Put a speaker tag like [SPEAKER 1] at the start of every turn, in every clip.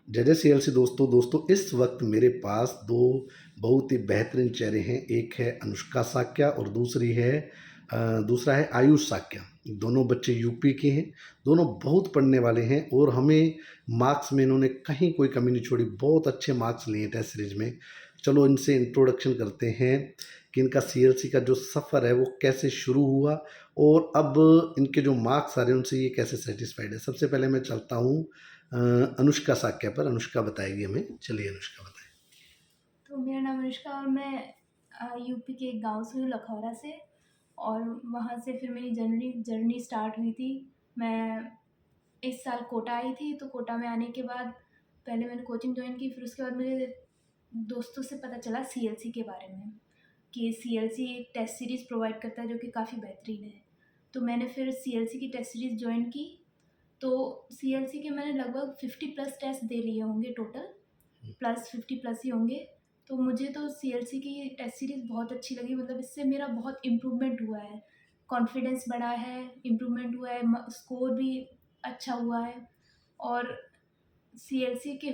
[SPEAKER 1] जय जय सीएलसी दोस्तों इस वक्त मेरे पास दो बहुत ही बेहतरीन चेहरे हैं। एक है अनुष्का साक्या और दूसरा है आयुष साक्या। दोनों बच्चे यूपी के हैं। दोनों बहुत पढ़ने वाले हैं और हमें मार्क्स में इन्होंने कहीं कोई कमी नहीं छोड़ी। बहुत अच्छे मार्क्स लिए टेस्ट सीरीज में। चलो इनसे इंट्रोडक्शन करते हैं कि इनका सीएलसी का जो सफ़र है वो कैसे शुरू हुआ और अब इनके जो मार्क्स आ रहे हैं उनसे ये कैसे सेटिस्फाइड है। सबसे पहले मैं चलता हूँ अनुष्का साक्या पर। अनुष्का बताएगी हमें। चलिए अनुष्का बताएं।
[SPEAKER 2] तो मेरा नाम अनुष्का और मैं यूपी के एक गांव से हूँ, लखौरा से। और वहाँ से फिर मेरी जर्नी स्टार्ट हुई थी। मैं इस साल कोटा आई थी, तो कोटा में आने के बाद पहले मैंने कोचिंग ज्वाइन की। फिर उसके बाद मेरे दोस्तों से पता चला सीएलसी के बारे में, कि सीएलसी एक टेस्ट सीरीज़ प्रोवाइड करता है जो कि काफ़ी बेहतरीन है। तो मैंने फिर सीएलसी की टेस्ट सीरीज़ ज्वाइन की। तो सीएलसी के मैंने लगभग 50+ टेस्ट दे लिए होंगे, टोटल प्लस 50+ ही होंगे। तो मुझे तो सीएलसी की टेस्ट सीरीज़ बहुत अच्छी लगी। मतलब इससे मेरा बहुत इम्प्रूवमेंट हुआ है, कॉन्फिडेंस बढ़ा है, इम्प्रूवमेंट हुआ है, स्कोर भी अच्छा हुआ है। और सीएलसी के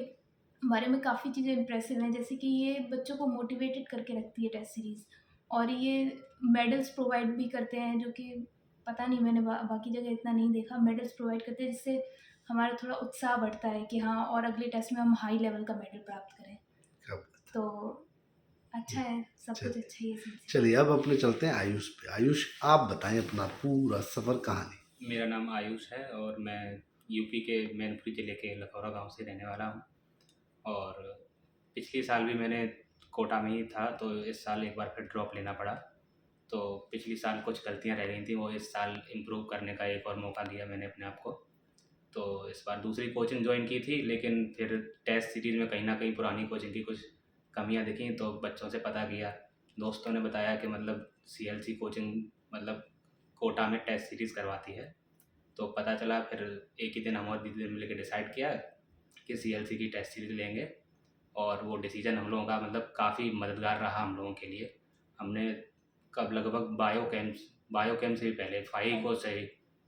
[SPEAKER 2] बारे में काफ़ी चीज़ें इम्प्रेसिव हैं, जैसे कि ये बच्चों को मोटिवेटेड करके रखती है टेस्ट सीरीज़। और ये मेडल्स प्रोवाइड भी करते हैं, जो कि पता नहीं, मैंने बाकी जगह इतना नहीं देखा। मेडल्स प्रोवाइड करते हैं जिससे हमारा थोड़ा उत्साह बढ़ता है कि हाँ, और अगले टेस्ट में हम हाई लेवल का मेडल प्राप्त करें।
[SPEAKER 1] क्या बात
[SPEAKER 2] तो अच्छा
[SPEAKER 1] है।
[SPEAKER 2] है, सब कुछ
[SPEAKER 1] चलिए
[SPEAKER 2] अच्छा ही है सीएलसी
[SPEAKER 1] चलिए अब अपने चलते हैं आयुष पे। आयुष आप बताएं अपना पूरा सफ़र कहानी।
[SPEAKER 3] मेरा नाम आयुष है और मैं यूपी के मैनपुरी ज़िले के लखौरा गांव से रहने वाला हूं। और पिछले साल भी मैंने कोटा में ही था, तो इस साल एक बार फिर ड्रॉप लेना पड़ा। तो पिछले साल कुछ गलतियां रह गई थी, वो इस साल इम्प्रूव करने का एक और मौका दिया मैंने अपने आप को। तो इस बार दूसरी कोचिंग ज्वाइन की थी, लेकिन फिर टेस्ट सीरीज़ में कहीं ना कहीं पुरानी कोचिंग की कुछ कमियां दिखी। तो बच्चों से पता किया, दोस्तों ने बताया कि मतलब सीएलसी कोचिंग मतलब कोटा में टेस्ट सीरीज़ करवाती है। तो पता चला, फिर एक ही दिन हम और दीदी ने मिलकर डिसाइड किया कि सीएलसी की टेस्ट सीरीज लेंगे। और वो डिसीजन हम लोगों का मतलब काफ़ी मददगार रहा हम लोगों के लिए। हमने कब लगभग बायो कैम से भी पहले फाइको से ही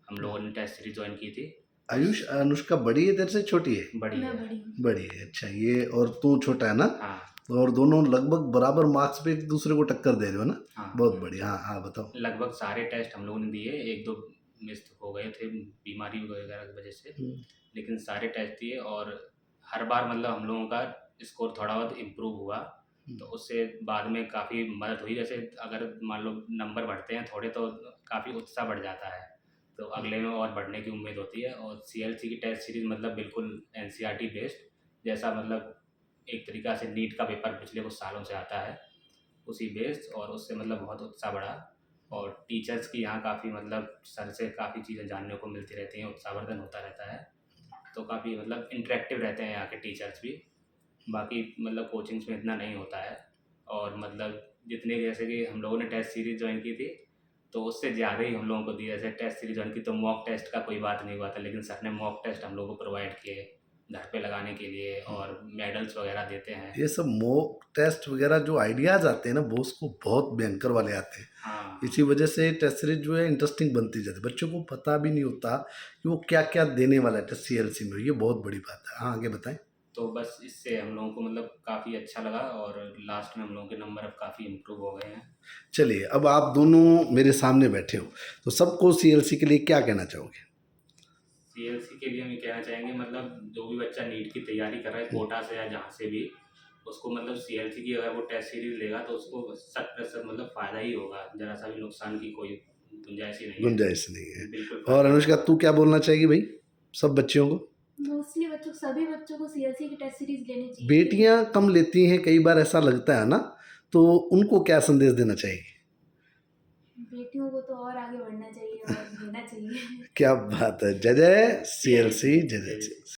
[SPEAKER 3] हम लोगों ने टेस्ट सीरीज ज्वाइन की थी।
[SPEAKER 1] आयुष अनुष्का बड़ी है तेरे से छोटी है?
[SPEAKER 3] बड़ी
[SPEAKER 2] मैं
[SPEAKER 3] है।
[SPEAKER 2] बड़ी हूँ।
[SPEAKER 1] बड़ी है। अच्छा, ये और तू छोटा है ना?
[SPEAKER 3] हाँ
[SPEAKER 1] और दोनों लगभग बराबर मार्क्स पे एक दूसरे को टक्कर दे रहे हो ना?
[SPEAKER 3] हाँ।
[SPEAKER 1] बहुत बढ़िया। हाँ हाँ बताओ।
[SPEAKER 3] लगभग सारे टेस्ट हम लोगों ने दिए, एक दो मिस हो गए थे बीमारी वगैरह की वजह से, लेकिन सारे टेस्ट दिए। और हर बार मतलब हम लोगों का स्कोर थोड़ा बहुत इम्प्रूव हुआ। तो उससे बाद में काफ़ी मदद हुई। जैसे अगर मान लो नंबर बढ़ते हैं थोड़े, तो काफ़ी उत्साह बढ़ जाता है, तो अगले में और बढ़ने की उम्मीद होती है। और सीएलसी की टेस्ट सीरीज़ मतलब बिल्कुल एनसीईआरटी बेस्ड, जैसा मतलब एक तरीक़ा से नीट का पेपर पिछले कुछ सालों से आता है, उसी बेस्ड। और उससे मतलब बहुत उत्साह बढ़ा। और टीचर्स की यहाँ काफ़ी मतलब सर से काफ़ी चीज़ें जानने को मिलती रहती हैं, उत्साहवर्धन होता रहता है। तो काफ़ी मतलब इंटरेक्टिव रहते हैं यहाँ के टीचर्स भी। बाकी मतलब कोचिंग्स में इतना नहीं होता है। और मतलब जितने, जैसे कि हम लोगों ने टेस्ट सीरीज़ ज्वाइन की थी, तो उससे ज़्यादा ही हम लोगों को दिया। जैसे टेस्ट सीरीज़ ज्वाइन की तो मॉक टेस्ट का कोई बात नहीं हुआ था, लेकिन सर ने मॉक टेस्ट हम लोगों को प्रोवाइड किए घर पे लगाने के लिए, और मेडल्स वगैरह देते हैं।
[SPEAKER 1] ये सब मॉक टेस्ट वगैरह जो आइडियाज़ आते हैं ना बॉस को, बहुत भयंकर वाले आते हैं।
[SPEAKER 3] हाँ
[SPEAKER 1] इसी वजह से टेस्ट सीरीज जो है इंटरेस्टिंग बनती जाती है। बच्चों को पता भी नहीं होता कि वो क्या क्या देने वाला है टेस्ट सीएलसी में। ये बहुत बड़ी बात है। हाँ आगे बताएं।
[SPEAKER 3] तो बस इससे हम लोगों को मतलब काफ़ी अच्छा लगा, और लास्ट में हम लोगों के नंबर अब काफ़ी इम्प्रूव हो गए हैं।
[SPEAKER 1] चलिए अब आप दोनों मेरे सामने बैठे हो तो सबको सीएलसी के लिए क्या कहना चाहोगे?
[SPEAKER 3] सीएलसी के लिए हम ये कहना चाहेंगे, मतलब जो भी बच्चा नीट की तैयारी कर रहा है कोटा से या जहाँ से भी, उसको मतलब सीएलसी की अगर वो टेस्ट सीरीज लेगा तो उसको 100% मतलब फ़ायदा ही होगा। ज़रा सा भी नुकसान की कोई गुंजाइश ही नहीं है।
[SPEAKER 1] गुंजाइश नहीं है।
[SPEAKER 3] बिल्कुल
[SPEAKER 1] और
[SPEAKER 3] फ़ायदा ही
[SPEAKER 1] अनुष्का
[SPEAKER 3] होगा।
[SPEAKER 1] तू क्या बोलना चाहेगी भाई सब बच्चियों को?
[SPEAKER 2] मोस्टली सभी बच्चों को सीएलसी की टेस्ट सीरीज़ लेनी चाहिए।
[SPEAKER 1] बेटियां कम लेती हैं कई बार, ऐसा लगता है ना, तो उनको क्या संदेश देना चाहिए?
[SPEAKER 2] बेटियों को तो और आगे बढ़ना चाहिए और लेना चाहिए।
[SPEAKER 1] क्या बात है। जय जय सीएलसी, जय जय
[SPEAKER 3] जय
[SPEAKER 1] CLC।